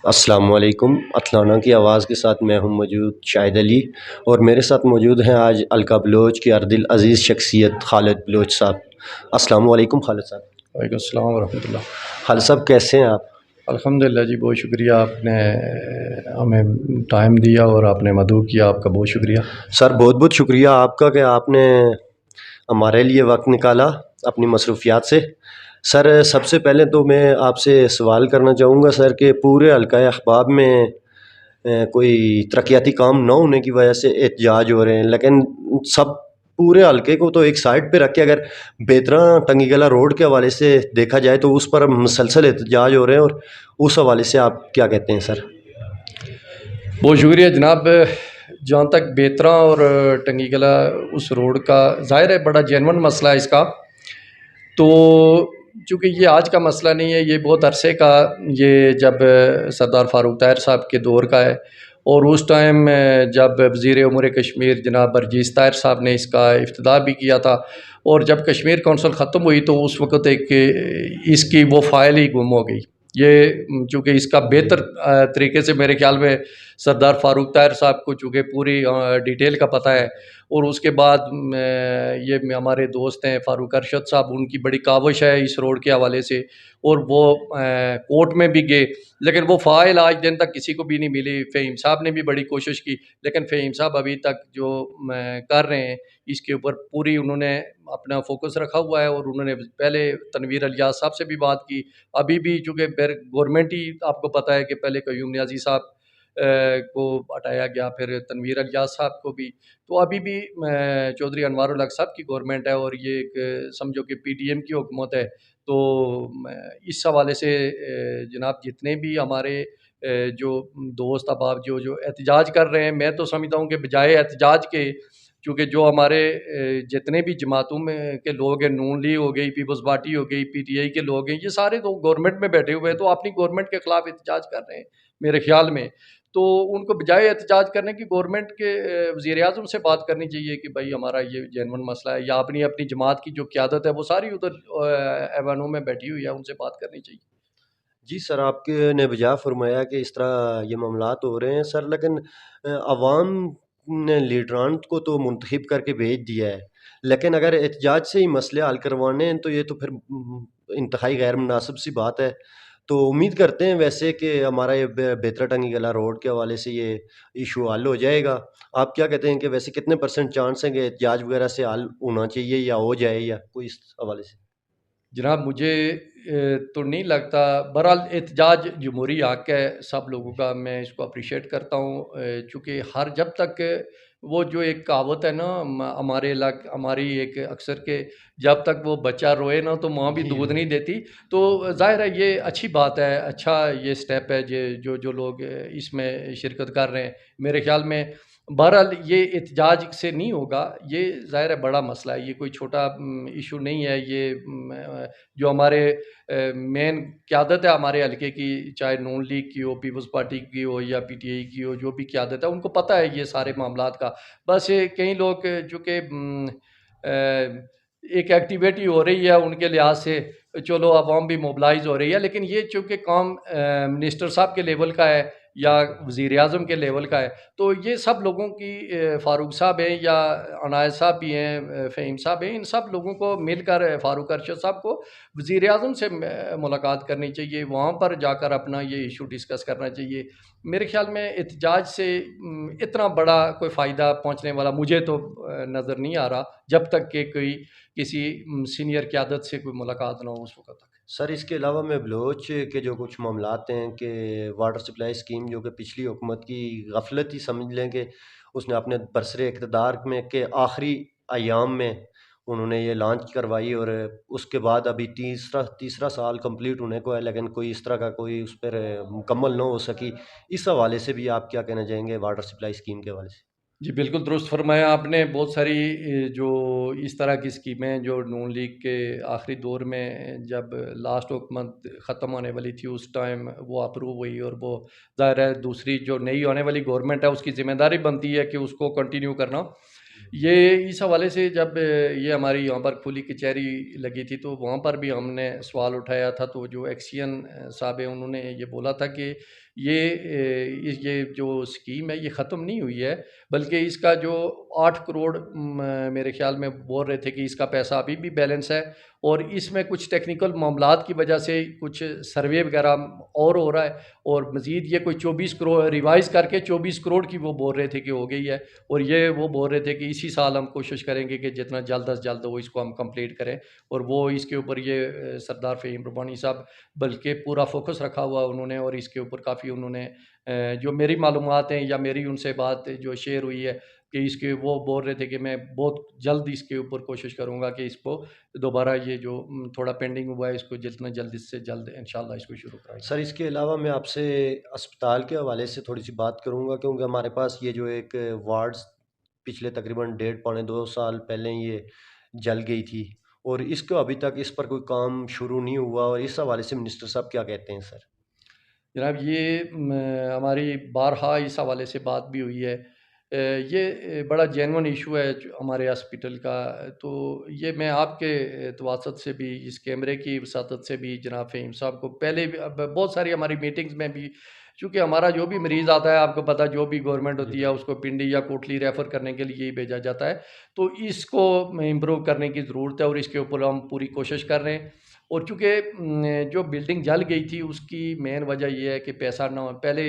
السلام علیکم۔ اطلانہ کی آواز کے ساتھ میں ہوں موجود شاہد علی، اور میرے ساتھ موجود ہیں آج القا بلوچ کی ارد العزیز شخصیت خالد بلوچ صاحب۔ السلام علیکم خالد صاحب۔ وعلیکم السلام ورحمۃ اللہ۔ خالد صاحب کیسے ہیں آپ؟ الحمدللہ جی، بہت شکریہ، آپ نے ہمیں ٹائم دیا اور آپ نے مدعو کیا، آپ کا بہت شکریہ۔ سر بہت بہت شکریہ آپ کا کہ آپ نے ہمارے لیے وقت نکالا اپنی مصروفیات سے۔ سر سب سے پہلے تو میں آپ سے سوال کرنا چاہوں گا سر کہ پورے حلقہ احباب میں کوئی ترقیاتی کام نہ ہونے کی وجہ سے احتجاج ہو رہے ہیں، لیکن سب پورے حلقے کو تو ایک سائڈ پہ رکھ کے اگر بیترا ٹنگی گلا روڈ کے حوالے سے دیکھا جائے تو اس پر مسلسل احتجاج ہو رہے ہیں، اور اس حوالے سے آپ کیا کہتے ہیں سر؟ بہت شکریہ جناب۔ جہاں تک بیترا اور ٹنگی گلا اس روڈ کا، ظاہر ہے بڑا جینون مسئلہ ہے اس کا، تو چونکہ یہ آج کا مسئلہ نہیں ہے، یہ بہت عرصے کا، یہ جب سردار فاروق طاہر صاحب کے دور کا ہے، اور اس ٹائم جب وزیر امور کشمیر جناب برجیس طاہر صاحب نے اس کا افتتاح بھی کیا تھا، اور جب کشمیر کونسل ختم ہوئی تو اس وقت ایک اس کی وہ فائل ہی گم ہو گئی۔ یہ چونکہ اس کا بہتر طریقے سے میرے خیال میں سردار فاروق طاہر صاحب کو چونکہ پوری ڈیٹیل کا پتہ ہے، اور اس کے بعد یہ ہمارے دوست ہیں فاروق ارشد صاحب، ان کی بڑی کاوش ہے اس روڈ کے حوالے سے، اور وہ کورٹ میں بھی گئے، لیکن وہ فائل آج دن تک کسی کو بھی نہیں ملی۔ فہیم صاحب نے بھی بڑی کوشش کی، لیکن فہیم صاحب ابھی تک جو کر رہے ہیں اس کے اوپر پوری انہوں نے اپنا فوکس رکھا ہوا ہے، اور انہوں نے پہلے تنویر الیاس صاحب سے بھی بات کی، ابھی بھی چونکہ گورنمنٹ ہی آپ کو پتہ ہے کہ پہلے قیوم نیازی صاحب کو ہٹایا گیا، پھر تنویر الیاس صاحب کو بھی، تو ابھی بھی چودھری انوار الحق صاحب کی گورنمنٹ ہے، اور یہ ایک سمجھو کہ پی ٹی ایم کی حکومت ہے، تو اس حوالے سے جناب جتنے بھی ہمارے جو دوست احباب جو احتجاج کر رہے ہیں، میں تو سمجھتا ہوں کہ بجائے احتجاج کے، چونکہ جو ہمارے جتنے بھی جماعتوں میں کے لوگ ہیں، نون لیگ ہو گئی، پیپلز پارٹی ہو گئی، پی ٹی آئی کے لوگ ہیں، یہ سارے تو گورنمنٹ میں بیٹھے ہوئے ہیں، تو اپنی گورنمنٹ کے خلاف احتجاج کر رہے ہیں میرے خیال میں، تو ان کو بجائے احتجاج کرنے کی گورنمنٹ کے وزیر اعظم سے بات کرنی چاہیے کہ بھائی ہمارا یہ جینون مسئلہ ہے، یا اپنی جماعت کی جو قیادت ہے وہ ساری ادھر ایوانوں میں بیٹھی ہوئی ہے، ان سے بات کرنی چاہیے۔ جی سر، آپ کے نے بجا فرمایا کہ اس طرح یہ معاملات ہو رہے ہیں سر، لیکن عوام نے لیڈران کو تو منتخب کر کے بھیج دیا ہے، لیکن اگر احتجاج سے ہی مسئلے حل کروانے ہیں تو یہ تو پھر انتہائی غیر مناسب سی بات ہے۔ تو امید کرتے ہیں ویسے کہ ہمارا یہ بیترا ٹنگی گلا روڈ کے حوالے سے یہ ایشو حل ہو جائے گا۔ آپ کیا کہتے ہیں کہ ویسے کتنے پرسنٹ چانس ہیں کہ احتجاج وغیرہ سے حل ہونا چاہیے یا ہو جائے، یا کوئی اس حوالے سے؟ جناب مجھے تو نہیں لگتا، بہرحال احتجاج جمہوری حق ہے سب لوگوں کا، میں اس کو اپریشیٹ کرتا ہوں، چونکہ ہر جب تک وہ جو ایک کہاوت ہے نا ہمارے ہماری ایک اکثر کے، جب تک وہ بچہ روئے نا تو ماں بھی جی دودھ نہیں دیتی، تو ظاہر ہے یہ اچھی بات ہے، اچھا یہ سٹیپ ہے جو لوگ اس میں شرکت کر رہے ہیں، میرے خیال میں بہرحال یہ احتجاج سے نہیں ہوگا، یہ ظاہر ہے بڑا مسئلہ ہے، یہ کوئی چھوٹا ایشو نہیں ہے، یہ جو ہمارے مین قیادت ہے ہمارے حلقے کی، چاہے نون لیگ کی ہو، پیپلز پارٹی کی ہو، یا پی ٹی آئی کی ہو، جو بھی قیادت ہے ان کو پتہ ہے یہ سارے معاملات کا، بس کئی لوگ چونکہ ایک ایکٹیویٹی ہو رہی ہے ان کے لحاظ سے، چلو عوام بھی موبلائز ہو رہی ہے، لیکن یہ چونکہ کام منسٹر صاحب کے لیول کا ہے یا وزیر اعظم کے لیول کا ہے، تو یہ سب لوگوں کی، فاروق صاحب ہیں یا عنایت صاحب بھی ہیں، فہیم صاحب ہیں، ان سب لوگوں کو مل کر فاروق ارشد صاحب کو وزیر اعظم سے ملاقات کرنی چاہیے، وہاں پر جا کر اپنا یہ ایشو ڈسکس کرنا چاہیے۔ میرے خیال میں احتجاج سے اتنا بڑا کوئی فائدہ پہنچنے والا مجھے تو نظر نہیں آ رہا، جب تک کہ کوئی کسی سینئر قیادت سے کوئی ملاقات نہ ہو اس وقت تک۔ سر اس کے علاوہ میں بلوچ کے جو کچھ معاملات ہیں کہ واٹر سپلائی اسکیم جو کہ پچھلی حکومت کی غفلت ہی سمجھ لیں کہ اس نے اپنے برسر اقتدار میں کے آخری ایام میں انہوں نے یہ لانچ کروائی، اور اس کے بعد ابھی تیسرا سال کمپلیٹ ہونے کو ہے، لیکن کوئی اس طرح کا کوئی اس پر مکمل نہ ہو سکی۔ اس حوالے سے بھی آپ کیا کہنا چاہیں گے واٹر سپلائی اسکیم کے حوالے سے؟ جی بالکل درست فرمایا آپ نے، بہت ساری جو اس طرح کی اسکیمیں جو نون لیگ کے آخری دور میں جب لاسٹ حکومت ختم ہونے والی تھی اس ٹائم وہ اپروو ہوئی، اور وہ ظاہر ہے دوسری جو نئی ہونے والی گورنمنٹ ہے اس کی ذمہ داری بنتی ہے کہ اس کو کنٹینیو کرنا۔ یہ اس حوالے سے جب یہ ہماری یہاں پر کھلی کچہری لگی تھی تو وہاں پر بھی ہم نے سوال اٹھایا تھا، تو جو ایکسین صاحب ہیں انہوں نے یہ بولا تھا کہ یہ جو اسکیم ہے یہ ختم نہیں ہوئی ہے، بلکہ اس کا جو 8 کروڑ میرے خیال میں بول رہے تھے کہ اس کا پیسہ ابھی بھی بیلنس ہے، اور اس میں کچھ ٹیکنیکل معاملات کی وجہ سے کچھ سروے وغیرہ اور ہو رہا ہے، اور مزید یہ کوئی 24 کروڑ ریوائز کر کے 24 کروڑ کی وہ بول رہے تھے کہ ہو گئی ہے، اور یہ وہ بول رہے تھے کہ اسی سال ہم کوشش کریں گے کہ جتنا جلد از جلد وہ اس کو ہم کمپلیٹ کریں، اور وہ اس کے اوپر یہ سردار فہیم ربانی صاحب بلکہ پورا فوکس رکھا ہوا انہوں نے، اور اس کے اوپر کافی انہوں نے جو میری معلومات ہیں یا میری ان سے بات جو شیئر ہوئی ہے کہ اس کے وہ بول رہے تھے کہ میں بہت جلد اس کے اوپر کوشش کروں گا کہ اس کو دوبارہ یہ جو تھوڑا پینڈنگ ہوا ہے اس کو جتنا جلد اس سے جلد انشاءاللہ اس کو شروع کرائیں گے۔ سر اس کے علاوہ میں آپ سے اسپتال کے حوالے سے تھوڑی سی بات کروں گا، کیونکہ ہمارے پاس یہ جو ایک وارڈز پچھلے تقریباً 1.5 پونے 2 سال پہلے یہ جل گئی تھی، اور اس کو ابھی تک اس پر کوئی کام شروع نہیں ہوا، اور اس حوالے سے منسٹر صاحب کیا کہتے ہیں سر؟ جناب یہ ہماری بارہا اس حوالے سے بات بھی ہوئی ہے، یہ بڑا جینون ایشو ہے جو ہمارے ہاسپٹل کا، تو یہ میں آپ کے تواسط سے بھی اس کیمرے کی وساطت سے بھی جناب فہیم صاحب کو پہلے بھی بہت ساری ہماری میٹنگز میں بھی، چونکہ ہمارا جو بھی مریض آتا ہے آپ کو پتہ جو بھی گورنمنٹ جی ہوتی ہے اس کو پنڈی یا کوٹلی ریفر کرنے کے لیے ہی بھیجا جاتا ہے، تو اس کو امپروو کرنے کی ضرورت ہے، اور اس کے اوپر ہم پوری کوشش کر رہے ہیں، اور چونکہ جو بلڈنگ جل گئی تھی اس کی مین وجہ یہ ہے کہ پیسہ نہ ہو، پہلے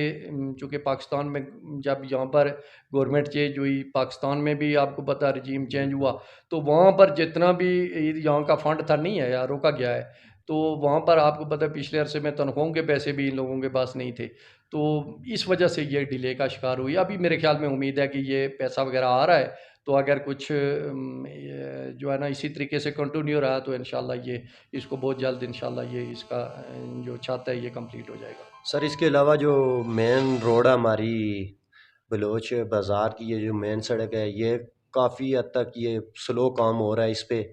چونکہ پاکستان میں جب یہاں پر گورنمنٹ چینج ہوئی، پاکستان میں بھی آپ کو پتہ رجیم چینج ہوا، تو وہاں پر جتنا بھی یہاں کا فنڈ تھا نہیں ہے یا روکا گیا ہے، تو وہاں پر آپ کو پتہ پچھلے عرصے میں تنخواہوں کے پیسے بھی ان لوگوں کے پاس نہیں تھے، تو اس وجہ سے یہ ڈیلے کا شکار ہوئی۔ ابھی میرے خیال میں امید ہے کہ یہ پیسہ وغیرہ آ رہا ہے، تو اگر کچھ جو ہے نا اسی طریقے سے کنٹینیو رہا تو انشاءاللہ یہ اس کو بہت جلد انشاءاللہ یہ اس کا جو چھت ہے یہ کمپلیٹ ہو جائے گا۔ سر اس کے علاوہ جو مین روڈ ہے ہماری بلوچ بازار کی، یہ جو مین سڑک ہے، یہ کافی حد تک یہ سلو کام ہو رہا ہے اس پہ،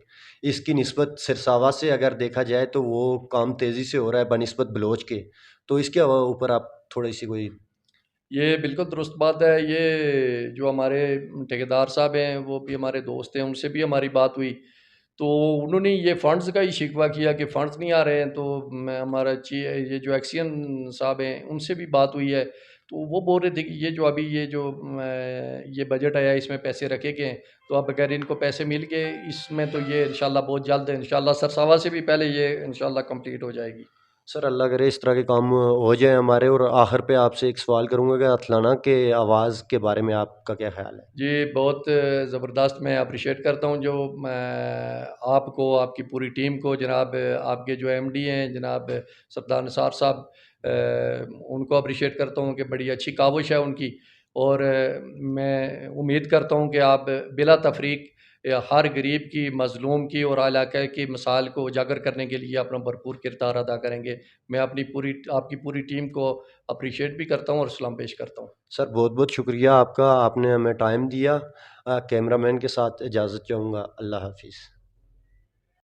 اس کی نسبت سرساوا سے اگر دیکھا جائے تو وہ کام تیزی سے ہو رہا ہے بنسبت بلوچ کے، تو اس کے اوپر آپ تھوڑی سی کوئی... یہ بالکل درست بات ہے، یہ جو ہمارے ٹھیکیدار صاحب ہیں وہ بھی ہمارے دوست ہیں، ان سے بھی ہماری بات ہوئی، تو انہوں نے یہ فنڈز کا ہی شکوہ کیا کہ فنڈز نہیں آ رہے ہیں، تو میں ہمارا یہ جو ایکسین صاحب ہیں ان سے بھی بات ہوئی ہے، تو وہ بول رہے تھے کہ یہ جو ابھی یہ جو یہ بجٹ آیا اس میں پیسے رکھے گئے ہیں، تو اب اگر ان کو پیسے مل گئے اس میں تو یہ انشاءاللہ بہت جلد ہے، انشاءاللہ سرساوا سے بھی پہلے یہ انشاءاللہ کمپلیٹ ہو جائے گی۔ سر اللہ کرے اس طرح کے کام ہو جائیں ہمارے، اور آخر پہ آپ سے ایک سوال کروں گا کہ اتھلانہ کے آواز کے بارے میں آپ کا کیا خیال ہے؟ جی بہت زبردست، میں اپریشیٹ کرتا ہوں جو آپ کو، آپ کی پوری ٹیم کو، جناب آپ کے جو ایم ڈی ہیں جناب سردار نثار صاحب، ان کو اپریشیٹ کرتا ہوں کہ بڑی اچھی کاوش ہے ان کی، اور میں امید کرتا ہوں کہ آپ بلا تفریق ہر غریب کی، مظلوم کی اور علاقے کی مسائل کو اجاگر کرنے کے لیے اپنا بھرپور کردار ادا کریں گے۔ میں آپ کی پوری ٹیم کو اپریشیٹ بھی کرتا ہوں اور سلام پیش کرتا ہوں۔ سر بہت بہت شکریہ آپ کا، آپ نے ہمیں ٹائم دیا۔ کیمرہ مین کے ساتھ اجازت چاہوں گا، اللہ حافظ۔